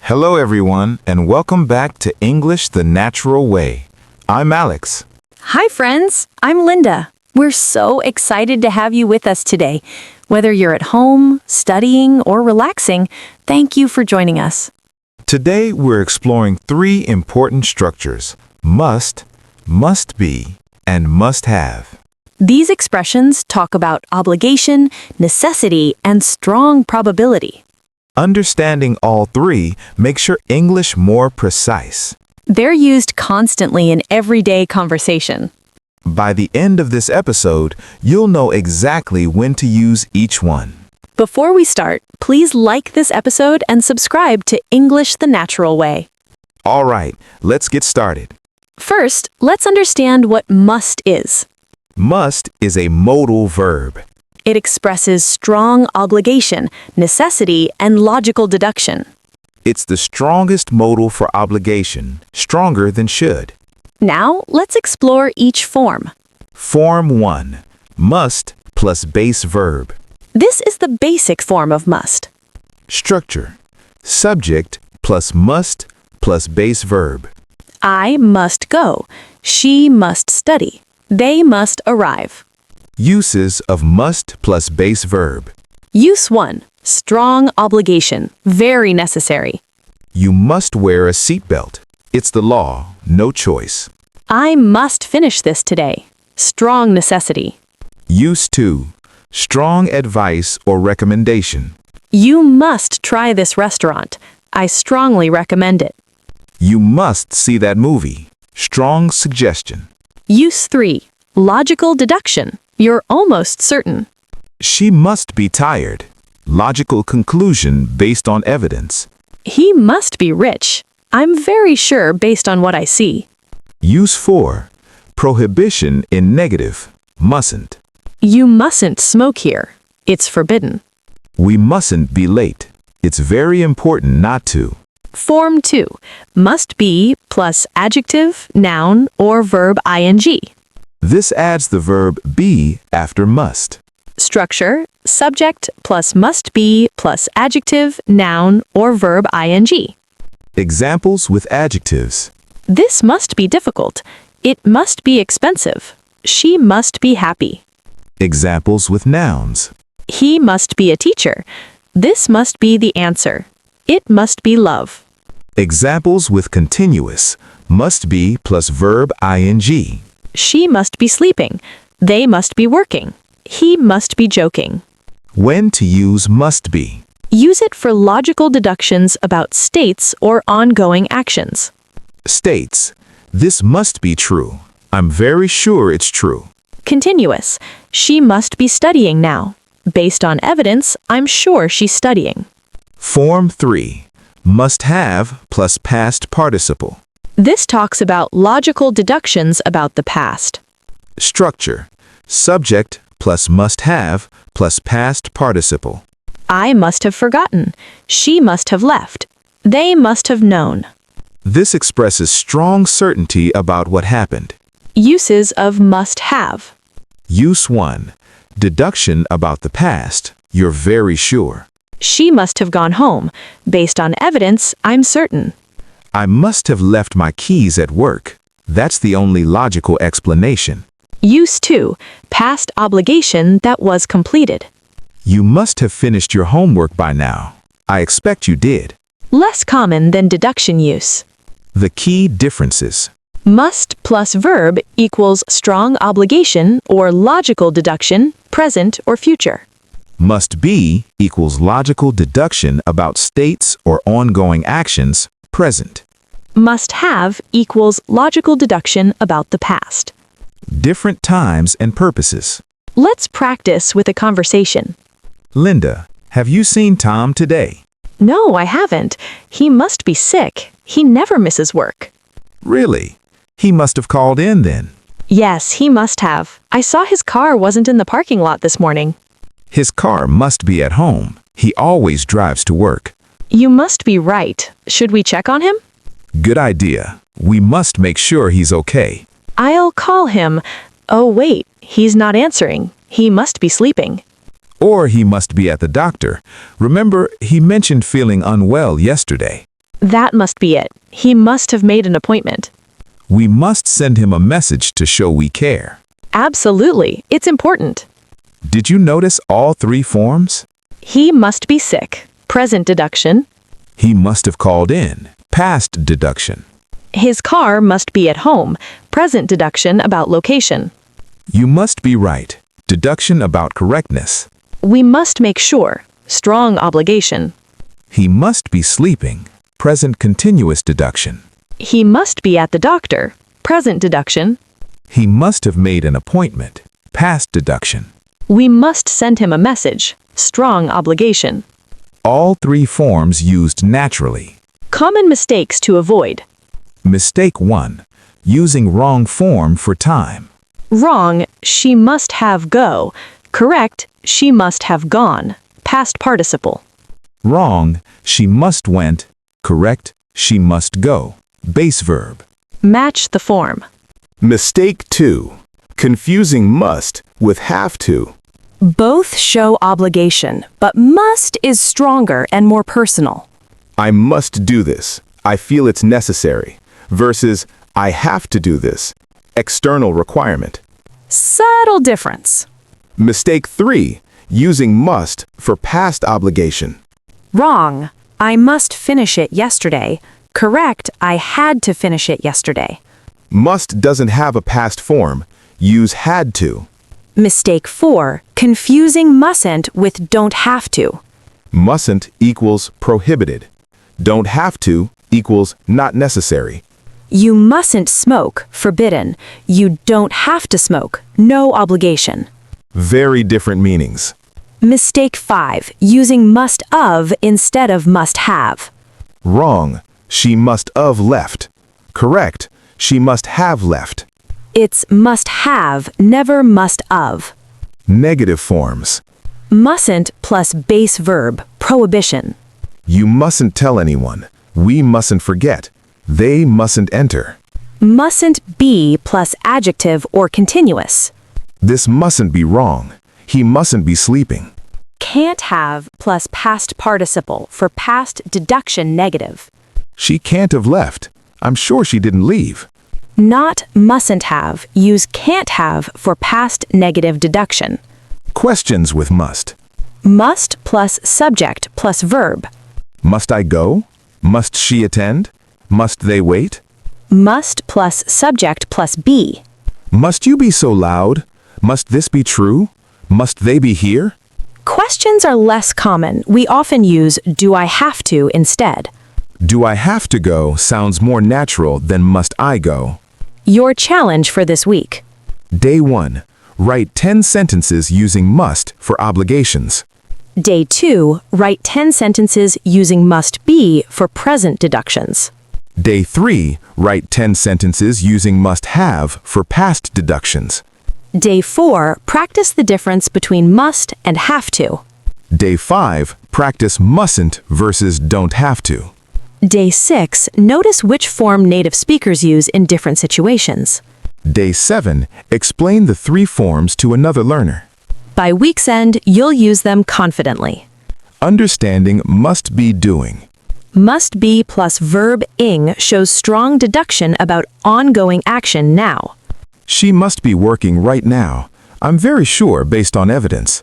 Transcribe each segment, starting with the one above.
Hello everyone, and welcome back to English the Natural Way. I'm Alex. Hi friends, I'm Linda. We're so excited to have you with us today. Whether you're at home, studying, or relaxing, thank you for joining us. Today we're exploring three important structures: must be, and must have. These expressions talk about obligation, necessity, and strong probability. Understanding all three makes your English more precise. They're used constantly in everyday conversation. By the end of this episode, you'll know exactly when to use each one. Before we start, please like this episode and subscribe to English the Natural Way. All right, let's get started. First, let's understand what must is. Must is a modal verb. It expresses strong obligation, necessity, and logical deduction. It's the strongest modal for obligation, stronger than should. Now, let's explore each form. Form 1. Must plus base verb. This is the basic form of must. Structure. Subject plus must plus base verb. I must go. She must study. They must arrive. Uses of must plus base verb. Use 1. Strong obligation. Very necessary. You must wear a seatbelt. It's the law, no choice. I must finish this today. Strong necessity. Use 2. Strong advice or recommendation. You must try this restaurant. I strongly recommend it. You must see that movie. Strong suggestion. Use 3. Logical deduction. You're almost certain. She must be tired. Logical conclusion based on evidence. He must be rich. I'm very sure based on what I see. Use 4. Prohibition in negative. Mustn't. You mustn't smoke here. It's forbidden. We mustn't be late. It's very important not to. Form 2. Must be plus adjective, noun, or verb ing. This adds the verb be after must. Structure, subject plus must be plus adjective, noun, or verb ing. Examples with adjectives. This must be difficult. It must be expensive. She must be happy. Examples with nouns. He must be a teacher. This must be the answer. It must be love. Examples with continuous. Must be plus verb ing. She must be sleeping. They must be working. He must be joking. When to use must be. Use it for logical deductions about states or ongoing actions. States. This must be true. I'm very sure it's true. Continuous. She must be studying now. Based on evidence, I'm sure she's studying. Form 3. Must have plus past participle. This talks about logical deductions about the past. Structure. Subject plus must have plus past participle. I must have forgotten. She must have left. They must have known. This expresses strong certainty about what happened. Uses of must have. Use 1. Deduction about the past. You're very sure. She must have gone home. Based on evidence, I'm certain. I must have left my keys at work. That's the only logical explanation. Use 2. Past obligation that was completed. You must have finished your homework by now. I expect you did. Less common than deduction use. The key differences. Must plus verb equals strong obligation or logical deduction, present or future. Must be equals logical deduction about states or ongoing actions, present. Must have equals logical deduction about the past. Different times and purposes. Let's practice with a conversation. Linda, have you seen Tom today? No, I haven't. He must be sick. He never misses work. Really? He must have called in then. Yes, he must have. I saw his car wasn't in the parking lot this morning. His car must be at home. He always drives to work. You must be right. Should we check on him? Good idea. We must make sure he's okay. I'll call him. Oh, wait, he's not answering. He must be sleeping. Or he must be at the doctor. Remember, he mentioned feeling unwell yesterday. That must be it. He must have made an appointment. We must send him a message to show we care. Absolutely. It's important. Did you notice all three forms? He must be sick. Present deduction. He must have called in. Past deduction. His car must be at home. Present deduction about location. You must be right. Deduction about correctness. We must make sure. Strong obligation. He must be sleeping. Present continuous deduction. He must be at the doctor. Present deduction. He must have made an appointment. Past deduction. We must send him a message. Strong obligation. All three forms used naturally. Common mistakes to avoid. Mistake 1. Using wrong form for time. Wrong, she must have go. Correct, she must have gone. Past participle. Wrong, she must went. Correct, she must go. Base verb. Match the form. Mistake 2. Confusing must with have to. Both show obligation, but must is stronger and more personal. I must do this. I feel it's necessary. Versus I have to do this. External requirement. Subtle difference. Mistake 3. Using must for past obligation. Wrong, I must finish it yesterday. Correct, I had to finish it yesterday. Must doesn't have a past form. Use had to. Mistake 4. Confusing mustn't with don't have to. Mustn't equals prohibited. Don't have to equals not necessary. You mustn't smoke, forbidden. You don't have to smoke, no obligation. Very different meanings. Mistake 5. Using must of instead of must have. Wrong. She must of left. Correct. She must have left. It's must have, never must of. Negative forms. Mustn't plus base verb, prohibition. You mustn't tell anyone. We mustn't forget. They mustn't enter. Mustn't be plus adjective or continuous. This mustn't be wrong. He mustn't be sleeping. Can't have plus past participle for past deduction negative. She can't have left. I'm sure she didn't leave. Not mustn't have, use can't have for past negative deduction. Questions with must. Must plus subject plus verb. Must I go? Must she attend? Must they wait? Must plus subject plus be. Must you be so loud? Must this be true? Must they be here? Questions are less common. We often use do I have to instead. Do I have to go sounds more natural than must I go. Your challenge for this week. Day 1. Write 10 sentences using must for obligations. Day 2, write 10 sentences using must be for present deductions. Day 3. Write 10 sentences using must have for past deductions. Day 4, practice the difference between must and have to. Day 5. Practice mustn't versus don't have to. Day 6, notice which form native speakers use in different situations. Day 7. Explain the three forms to another learner. By week's end, you'll use them confidently. Understanding must be doing. Must be plus verb ing shows strong deduction about ongoing action now. She must be working right now. I'm very sure based on evidence.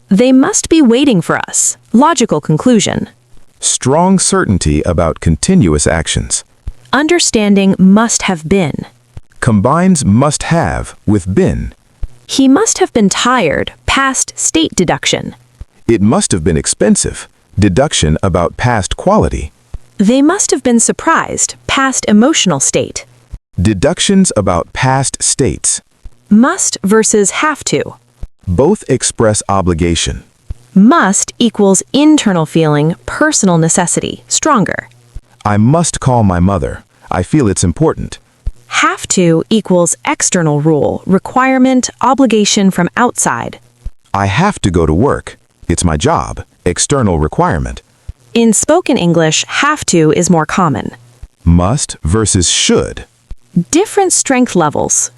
They must be waiting for us. Logical conclusion. Strong certainty about continuous actions. Understanding must have been. Combines must have with been. He must have been tired. Past state deduction. It must have been expensive. Deduction about past quality. They must have been surprised. Past emotional state. Deductions about past states. Must versus have to. Both express obligation. Must equals internal feeling, personal necessity, stronger. I must call my mother. I feel it's important. Have to equals external rule, requirement, obligation from outside. I have to go to work. It's my job. External requirement. In spoken English, have to is more common. Must versus should. Different strength levels.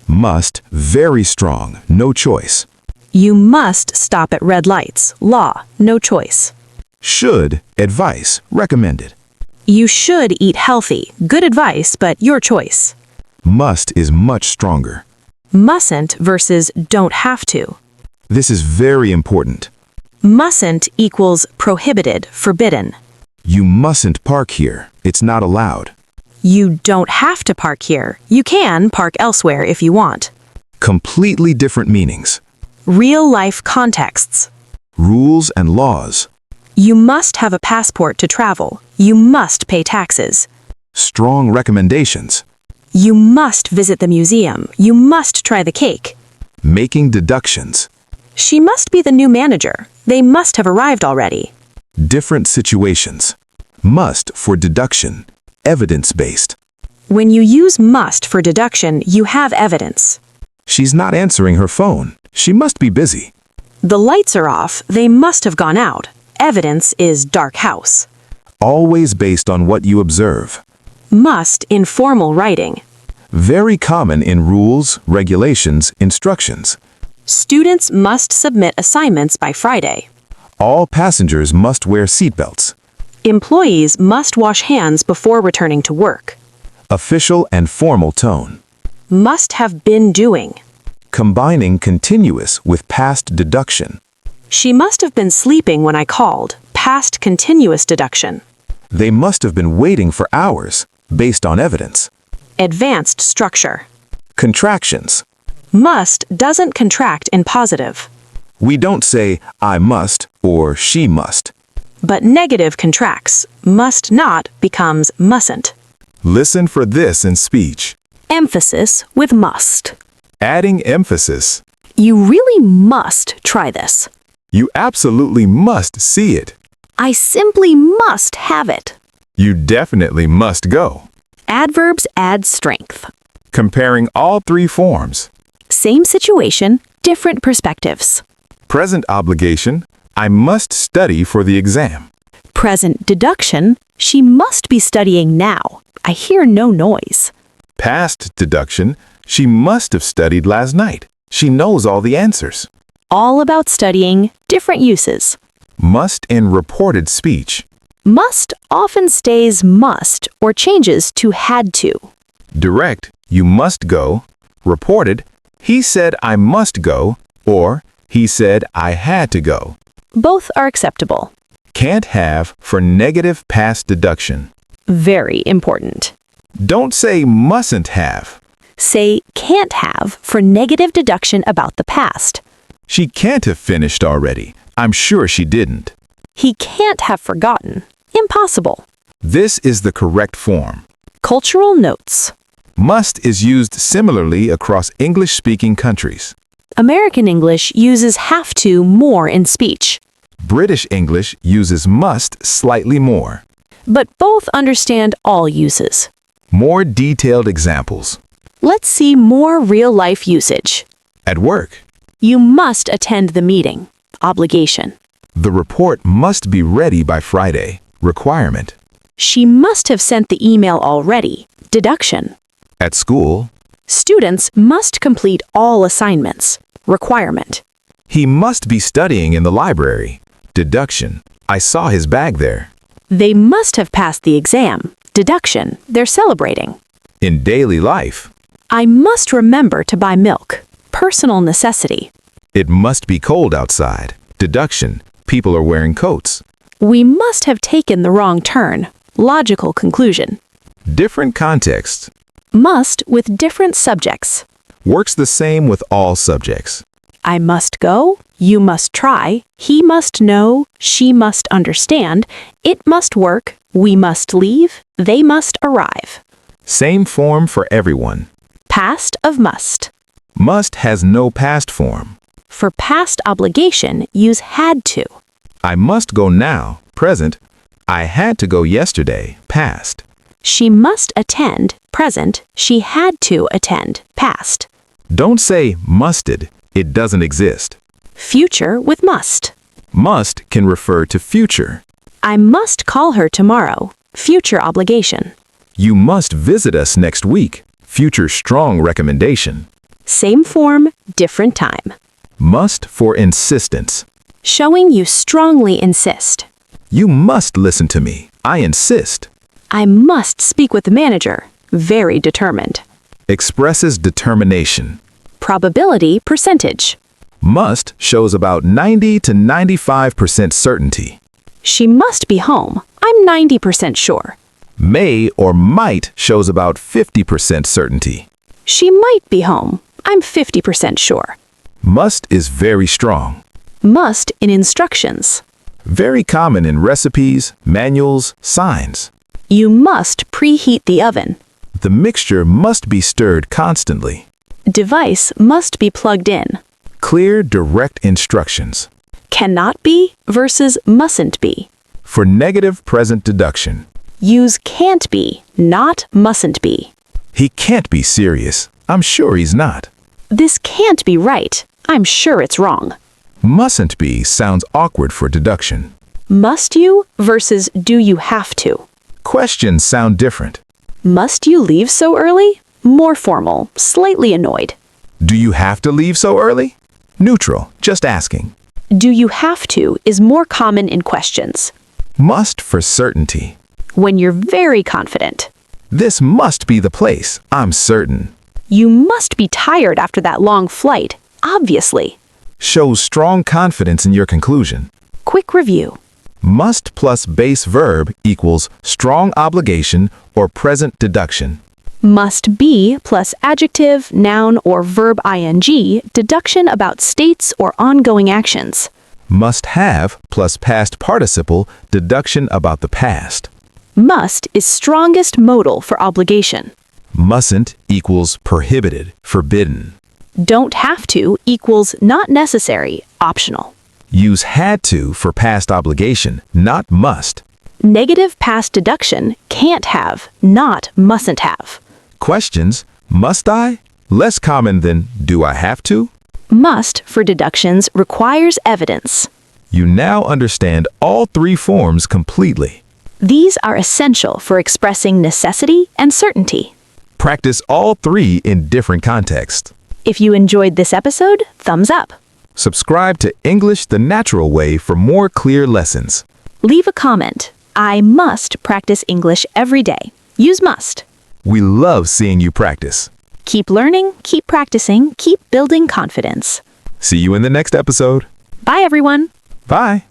Must, very strong, no choice. You must stop at red lights, law, no choice. Should, advice, recommended. You should eat healthy. Good advice, but your choice. Must is much stronger. Mustn't versus don't have to. This is very important. Mustn't equals prohibited, forbidden. You mustn't park here. It's not allowed. You don't have to park here. You can park elsewhere if you want. Completely different meanings. Real-life contexts. Rules and laws. You must have a passport to travel. You must pay taxes. Strong recommendations. You must visit the museum. You must try the cake. Making deductions. She must be the new manager. They must have arrived already. Different situations. Must for deduction. Evidence-based. When you use must for deduction, you have evidence. She's not answering her phone. She must be busy. The lights are off. They must have gone out. Evidence is dark house. Always based on what you observe. Must in formal writing. Very common in rules, regulations, instructions. Students must submit assignments by Friday. All passengers must wear seatbelts. Employees must wash hands before returning to work. Official and formal tone. Must have been doing. Combining continuous with past deduction. She must have been sleeping when I called. Past continuous deduction. They must have been waiting for hours, based on evidence. Advanced structure. Contractions. Must doesn't contract in positive. We don't say, I must or she must. But negative contracts. Must not becomes mustn't. Listen for this in speech. Emphasis with must. Adding emphasis. You really must try this. You absolutely must see it. I simply must have it. You definitely must go. Adverbs add strength. Comparing all three forms. Same situation, different perspectives. Present obligation, I must study for the exam. Present deduction, she must be studying now. I hear no noise. Past deduction, she must have studied last night. She knows all the answers. All about studying, different uses. Must in reported speech. Must often stays must or changes to had to. Direct, you must go. Reported, he said I must go, or he said I had to go. Both are acceptable. Can't have for negative past deduction. Very important. Don't say mustn't have. Say can't have for negative deduction about the past. She can't have finished already. I'm sure she didn't. He can't have forgotten. Impossible. This is the correct form. Cultural notes. Must is used similarly across English-speaking countries. American English uses have to more in speech. British English uses must slightly more. But both understand all uses. More detailed examples. Let's see more real-life usage. At work, You must attend the meeting. Obligation. the report must be ready by Friday. Requirement. She must have sent the email already. Deduction. At school, Students must complete all assignments. Requirement. he must be studying in the library. Deduction. I saw his bag there. They must have passed the exam. Deduction. They're celebrating. In daily life, I must remember to buy milk. Personal necessity. it must be cold outside. Deduction. People are wearing coats. We must have taken the wrong turn. Logical conclusion. Different contexts. Must with different subjects. Works the same with all subjects. I must go. You must try. He must know. She must understand. It must work. We must leave. They must arrive. Same form for everyone. Past of must. Must has no past form. For past obligation, use had to. I must go now, present. I had to go yesterday, past. She must attend, present. She had to attend, past. Don't say musted. It doesn't exist. Future with must. Must can refer to future. I must call her tomorrow. Future obligation. You must visit us next week. Future strong recommendation. Same form, different time. Must for insistence. Showing you strongly insist. You must listen to me. I insist. I must speak with the manager. Very determined. Expresses determination. Probability percentage. Must shows about 90 to 95% certainty. She must be home. I'm 90% sure. May or might shows about 50% certainty. She might be home. I'm 50% sure. Must is very strong. Must in instructions. Very common in recipes, manuals, signs. You must preheat the oven. The mixture must be stirred constantly. Device must be plugged in. Clear, direct instructions. Cannot be versus mustn't be. For negative present deduction. Use can't be, not mustn't be. He can't be serious. I'm sure he's not. This can't be right. I'm sure it's wrong. Mustn't be sounds awkward for deduction. Must you versus do you have to. Questions sound different. Must you leave so early? More formal, slightly annoyed. Do you have to leave so early? Neutral, just asking. Do you have to is more common in questions. Must for certainty. When you're very confident. This must be the place, I'm certain. You must be tired after that long flight, obviously. Shows strong confidence in your conclusion. Quick review. Must plus base verb equals strong obligation or present deduction. Must be plus adjective, noun, or verb ing, deduction about states or ongoing actions. Must have plus past participle, deduction about the past. Must is strongest modal for obligation. Mustn't equals prohibited, forbidden. Don't have to equals not necessary, optional. Use had to for past obligation, not must. Negative past deduction can't have, not mustn't have. Questions, must I? Less common than do I have to? Must for deductions requires evidence. You now understand all three forms completely. These are essential for expressing necessity and certainty. Practice all three in different contexts. If you enjoyed this episode, thumbs up. Subscribe to English the Natural Way for more clear lessons. Leave a comment. I must practice English every day. Use must. We love seeing you practice. Keep learning, keep practicing, keep building confidence. See you in the next episode. Bye, everyone. Bye.